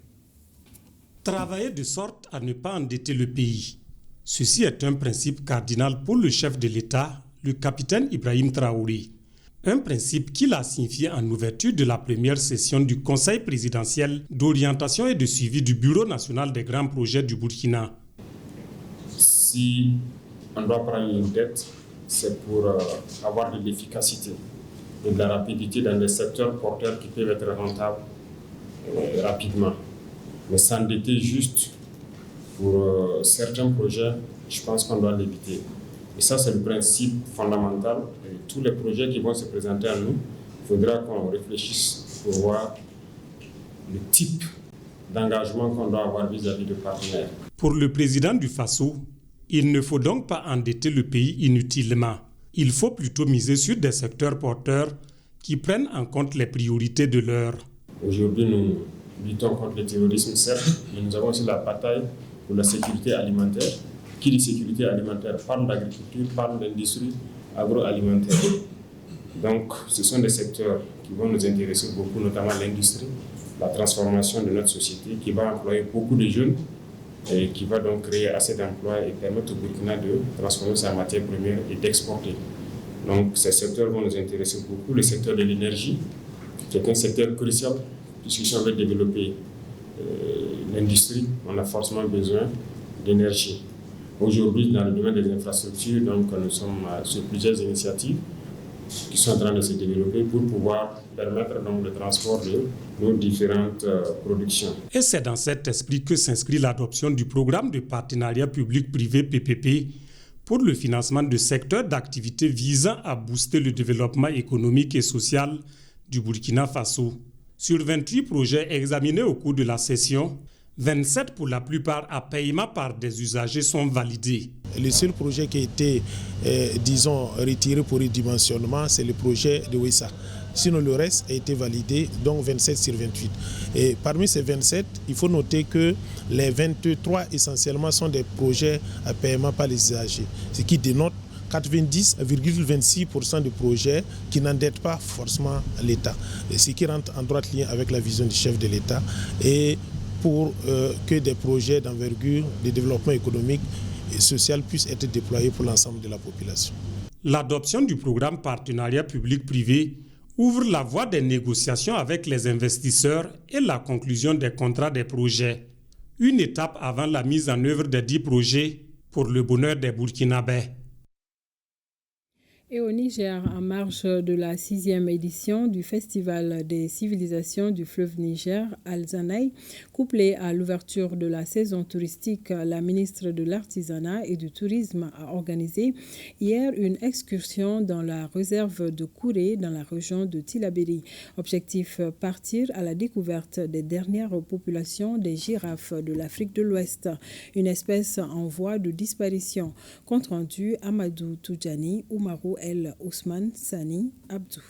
Travailler de sorte à ne pas endetter le pays. Ceci est un principe cardinal pour le chef de l'État, le capitaine Ibrahim Traoré. Un principe qu'il a signifié en ouverture de la première session du Conseil présidentiel d'orientation et de suivi du Bureau national des grands projets du Burkina. Si on doit prendre une dette, c'est pour avoir de l'efficacité et de la rapidité dans des secteurs porteurs qui peuvent être rentables rapidement. Mais s'endetter juste pour certains projets, je pense qu'on doit l'éviter. Et ça, c'est le principe fondamental. Et tous les projets qui vont se présenter à nous, il faudra qu'on réfléchisse pour voir le type d'engagement qu'on doit avoir vis-à-vis de partenaires. Pour le président du Faso, il ne faut donc pas endetter le pays inutilement. Il faut plutôt miser sur des secteurs porteurs qui prennent en compte les priorités de l'heure. Aujourd'hui, nous luttons contre le terrorisme, certes, mais nous avons aussi la bataille pour la sécurité alimentaire. Qui dit sécurité alimentaire parle d'agriculture, parle d'industrie agroalimentaire. Donc, ce sont des secteurs qui vont nous intéresser beaucoup, notamment l'industrie, la transformation de notre société, qui va employer beaucoup de jeunes et qui va donc créer assez d'emplois et permettre au Burkina de transformer sa matière première et d'exporter. Donc, ces secteurs vont nous intéresser beaucoup. Le secteur de l'énergie, c'est un secteur crucial, puisque si on veut développer l'industrie, on a forcément besoin d'énergie. Aujourd'hui, dans le domaine des infrastructures, donc, nous sommes sur plusieurs initiatives qui sont en train de se développer pour pouvoir permettre donc, le transport de nos différentes productions. Et c'est dans cet esprit que s'inscrit l'adoption du programme de partenariat public-privé PPP pour le financement de secteurs d'activité visant à booster le développement économique et social du Burkina Faso. Sur 28 projets examinés au cours de la session, 27 pour la plupart à paiement par des usagers sont validés. Le seul projet qui a été, retiré pour redimensionnement, c'est le projet de Wessa. Sinon, le reste a été validé, donc 27 sur 28. Et parmi ces 27, il faut noter que les 23 essentiellement sont des projets à paiement par les usagers, ce qui dénote 90,26% de projets qui n'endettent pas forcément l'État, ce qui rentre en droite ligne avec la vision du chef de l'État et pour que des projets d'envergure de développement économique et social puissent être déployés pour l'ensemble de la population. L'adoption du programme partenariat public-privé ouvre la voie des négociations avec les investisseurs et la conclusion des contrats des projets. Une étape avant la mise en œuvre des 10 projets pour le bonheur des Burkinabés. Et au Niger, en marge de la 6e édition du Festival des civilisations du fleuve Niger, Al-Zanaï, couplé à l'ouverture de la saison touristique, la ministre de l'Artisanat et du Tourisme a organisé hier une excursion dans la réserve de Kouré, dans la région de Tillabéri. Objectif, partir à la découverte des dernières populations des girafes de l'Afrique de l'Ouest, une espèce en voie de disparition. Compte rendu Amadou Toudjani, Oumarou El Ousmane Sani Abdou.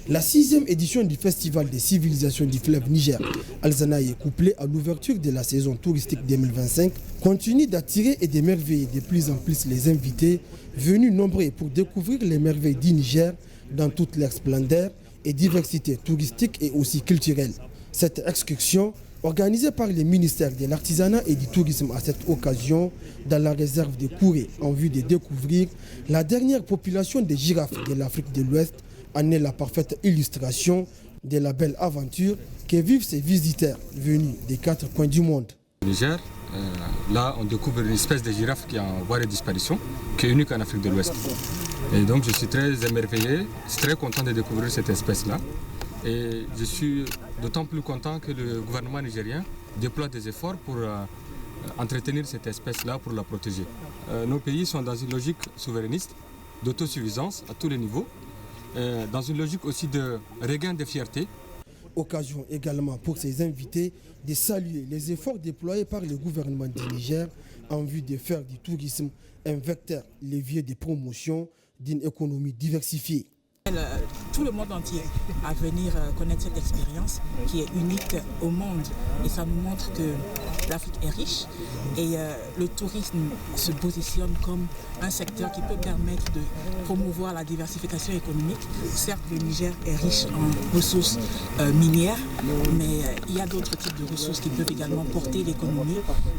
La 6e édition du Festival des civilisations du fleuve Niger, Al-Zanaï, couplée à l'ouverture de la saison touristique 2025, continue d'attirer et d'émerveiller de plus en plus les invités venus nombreux pour découvrir les merveilles du Niger dans toute leur splendeur et diversité touristique et aussi culturelle. Cette excursion, organisée par le ministère de l'Artisanat et du Tourisme à cette occasion, dans la réserve de Kouré, en vue de découvrir la dernière population des girafes de l'Afrique de l'Ouest, en est la parfaite illustration de la belle aventure que vivent ces visiteurs venus des 4 coins du monde. Au Niger, là on découvre une espèce de girafe qui est en voie de disparition, qui est unique en Afrique de l'Ouest. Et donc je suis très émerveillé, je suis très content de découvrir cette espèce-là. Et je suis d'autant plus content que le gouvernement nigérien déploie des efforts pour entretenir cette espèce-là, pour la protéger. Nos pays sont dans une logique souverainiste, d'autosuffisance à tous les niveaux, dans une logique aussi de regain de fierté. Occasion également pour ces invités de saluer les efforts déployés par le gouvernement du Niger en vue de faire du tourisme un vecteur levier de promotion d'une économie diversifiée. Tout le monde entier à venir connaître cette expérience qui est unique au monde et ça nous montre que l'Afrique est riche et le tourisme se positionne comme un secteur qui peut permettre de promouvoir la diversification économique. Certes, le Niger est riche en ressources minières, mais il y a d'autres types de ressources qui peuvent également porter l'économie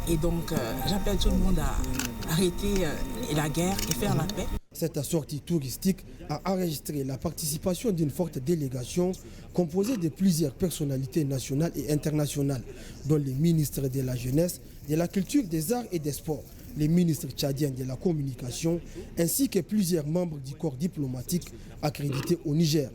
et donc j'appelle tout le monde à arrêter la guerre et faire la paix. Cette sortie touristique a enregistré la participation d'une forte délégation composée de plusieurs personnalités nationales et internationales, dont les ministres de la Jeunesse, de la Culture, des Arts et des Sports, les ministres tchadiens de la Communication, ainsi que plusieurs membres du corps diplomatique accrédités au Niger.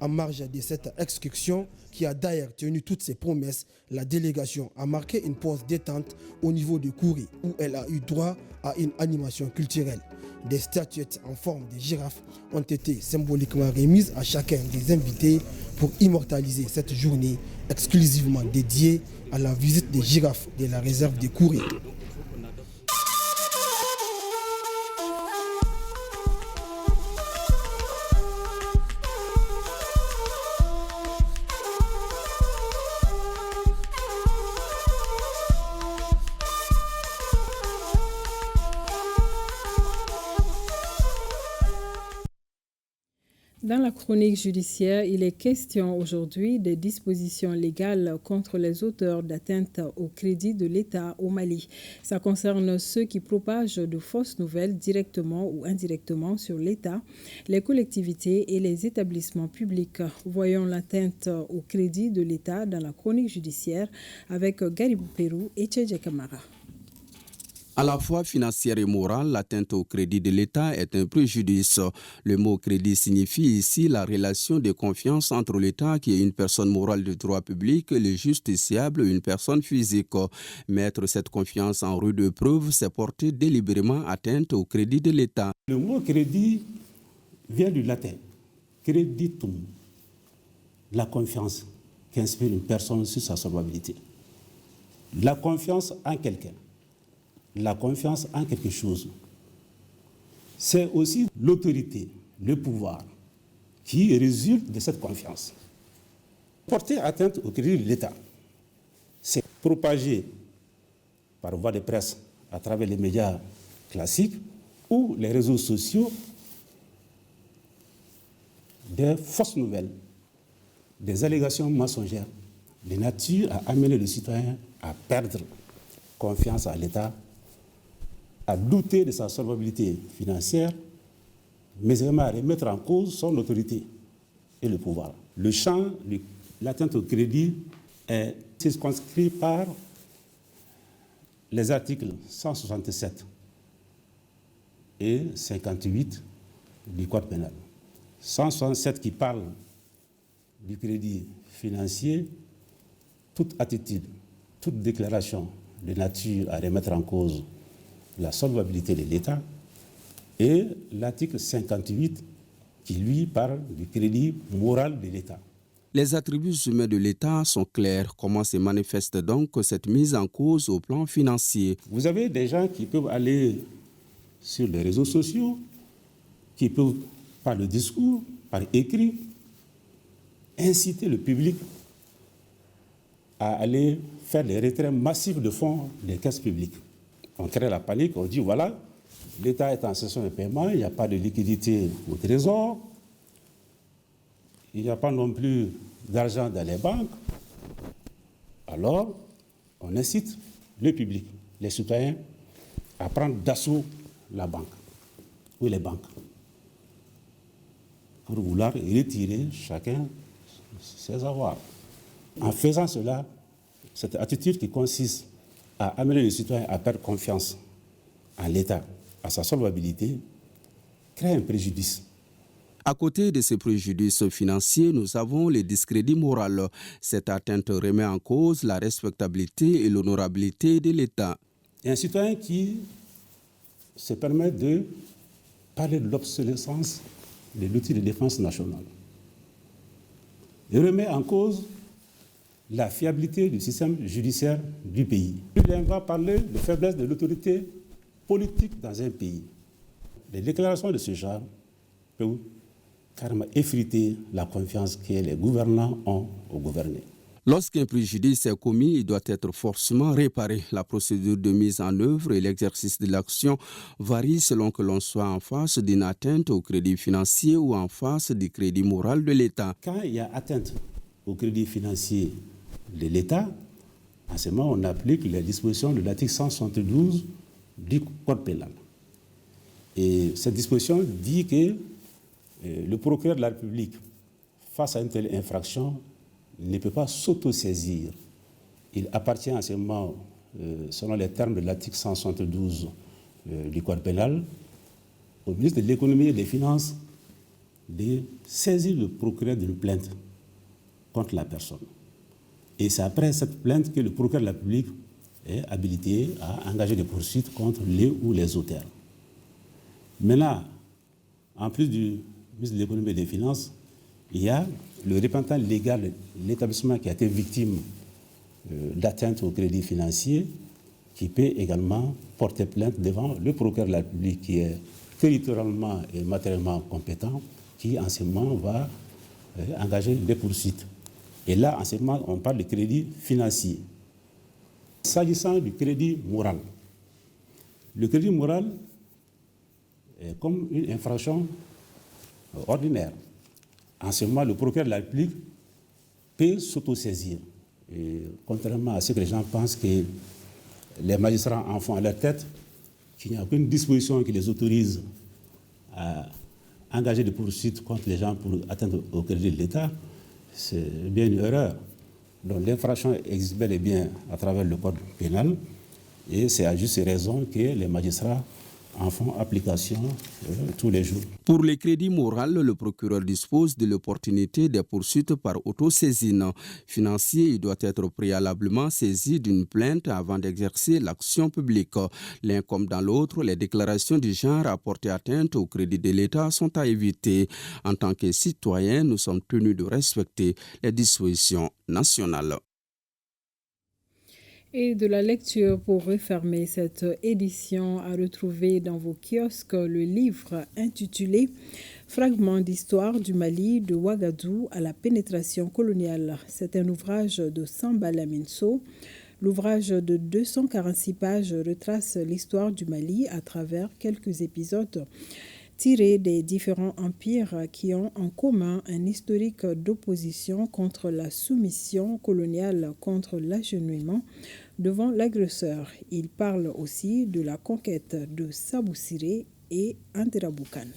En marge de cette excursion, qui a d'ailleurs tenu toutes ses promesses, la délégation a marqué une pause détente au niveau de Kouri, où elle a eu droit à une animation culturelle. Des statuettes en forme de girafe ont été symboliquement remises à chacun des invités pour immortaliser cette journée exclusivement dédiée à la visite des girafes de la réserve de Kouri. Dans la chronique judiciaire, il est question aujourd'hui des dispositions légales contre les auteurs d'atteintes au crédit de l'État au Mali. Ça concerne ceux qui propagent de fausses nouvelles directement ou indirectement sur l'État, les collectivités et les établissements publics. Voyons l'atteinte au crédit de l'État dans la chronique judiciaire avec Garibou Pérou et Tchédje Kamara. À la fois financière et morale, l'atteinte au crédit de l'État est un préjudice. Le mot crédit signifie ici la relation de confiance entre l'État, qui est une personne morale de droit public, et le justiciable, une personne physique. Mettre cette confiance en rude épreuve, c'est porter délibérément atteinte au crédit de l'État. Le mot crédit vient du latin, creditum, la confiance qu'inspire une personne sur sa solvabilité. La confiance en quelqu'un. La confiance en quelque chose. C'est aussi l'autorité, le pouvoir qui résulte de cette confiance. Porter atteinte au crédit de l'État, c'est propager par voie de presse à travers les médias classiques ou les réseaux sociaux des fausses nouvelles, des allégations mensongères, de nature à amener le citoyen à perdre confiance à l'État, à douter de sa solvabilité financière, mais également à remettre en cause son autorité et le pouvoir. Le champ de l'atteinte au crédit est circonscrit par les articles 167 et 58 du Code pénal. 167 qui parle du crédit financier, toute attitude, toute déclaration de nature à remettre en cause la solvabilité de l'État, et l'article 58 qui, lui, parle du crédit moral de l'État. Les attributs humains de l'État sont clairs. Comment se manifeste donc cette mise en cause au plan financier? Vous avez des gens qui peuvent aller sur les réseaux sociaux, qui peuvent, par le discours, par écrit, inciter le public à aller faire des retraits massifs de fonds des caisses publiques. On crée la panique, on dit voilà, l'État est en cessation de paiement, il n'y a pas de liquidité au trésor, il n'y a pas non plus d'argent dans les banques. Alors, on incite le public, les citoyens, à prendre d'assaut la banque ou les banques pour vouloir retirer chacun ses avoirs. En faisant cela, cette attitude qui consiste à amener les citoyens à perdre confiance en l'État, à sa solvabilité, crée un préjudice. À côté de ces préjudices financiers, nous avons les discrédits moraux. Cette atteinte remet en cause la respectabilité et l'honorabilité de l'État. Il y a un citoyen qui se permet de parler de l'obsolescence de l'outil de défense nationale. Il remet en cause la fiabilité du système judiciaire du pays. Il va parler de faiblesse de l'autorité politique dans un pays. Les déclarations de ce genre peuvent carrément effriter la confiance que les gouvernants ont aux gouvernés. Lorsqu'un préjudice est commis, il doit être forcément réparé. La procédure de mise en œuvre et l'exercice de l'action varient selon que l'on soit en face d'une atteinte au crédit financier ou en face du crédit moral de l'État. Quand il y a atteinte au crédit financier de l'État, en ce moment, on applique les dispositions de l'article 172 du Code pénal. Et cette disposition dit que le procureur de la République, face à une telle infraction, ne peut pas s'autosaisir. Il appartient en ce moment, selon les termes de l'article 172 du Code pénal, au ministre de l'économie et des finances de saisir le procureur d'une plainte contre la personne. Et c'est après cette plainte que le procureur de la République est habilité à engager des poursuites contre les ou les auteurs. Maintenant, en plus du ministre de l'Économie et des Finances, il y a le représentant légal de l'établissement qui a été victime d'atteinte au crédit financier, qui peut également porter plainte devant le procureur de la République qui est territorialement et matériellement compétent, qui en ce moment va engager des poursuites. Et là, en ce moment, on parle de crédit financier. S'agissant du crédit moral, le crédit moral est comme une infraction ordinaire. En ce moment, le procureur de la République peut s'autosaisir. Et contrairement à ce que les gens pensent que les magistrats en font à leur tête, qu'il n'y a aucune disposition qui les autorise à engager des poursuites contre les gens pour atteindre au crédit de l'État, c'est bien une erreur. Donc l'infraction existe bel et bien à travers le code pénal et c'est à juste raison que les magistrats en font application tous les jours. Pour les crédits moraux, le procureur dispose de l'opportunité des poursuites par autosaisine. Financier, il doit être préalablement saisi d'une plainte avant d'exercer l'action publique. L'un comme dans l'autre, les déclarations du genre à porter atteinte au crédit de l'État sont à éviter. En tant que citoyens, nous sommes tenus de respecter les dispositions nationales. Et de la lecture pour refermer cette édition, à retrouver dans vos kiosques le livre intitulé « Fragments d'histoire du Mali de Ouagadougou à la pénétration coloniale ». C'est un ouvrage de Samba Laminso. L'ouvrage de 246 pages retrace l'histoire du Mali à travers quelques épisodes tirés des différents empires qui ont en commun un historique d'opposition contre la soumission coloniale, contre l'agenouillement devant l'agresseur. Il parle aussi de la conquête de Sabou Siré et Anteraboukan.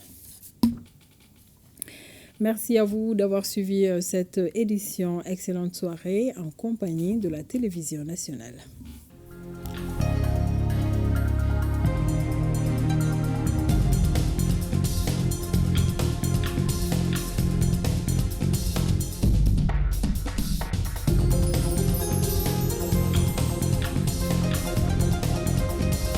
Merci à vous d'avoir suivi cette édition. Excellente soirée en compagnie de la télévision nationale.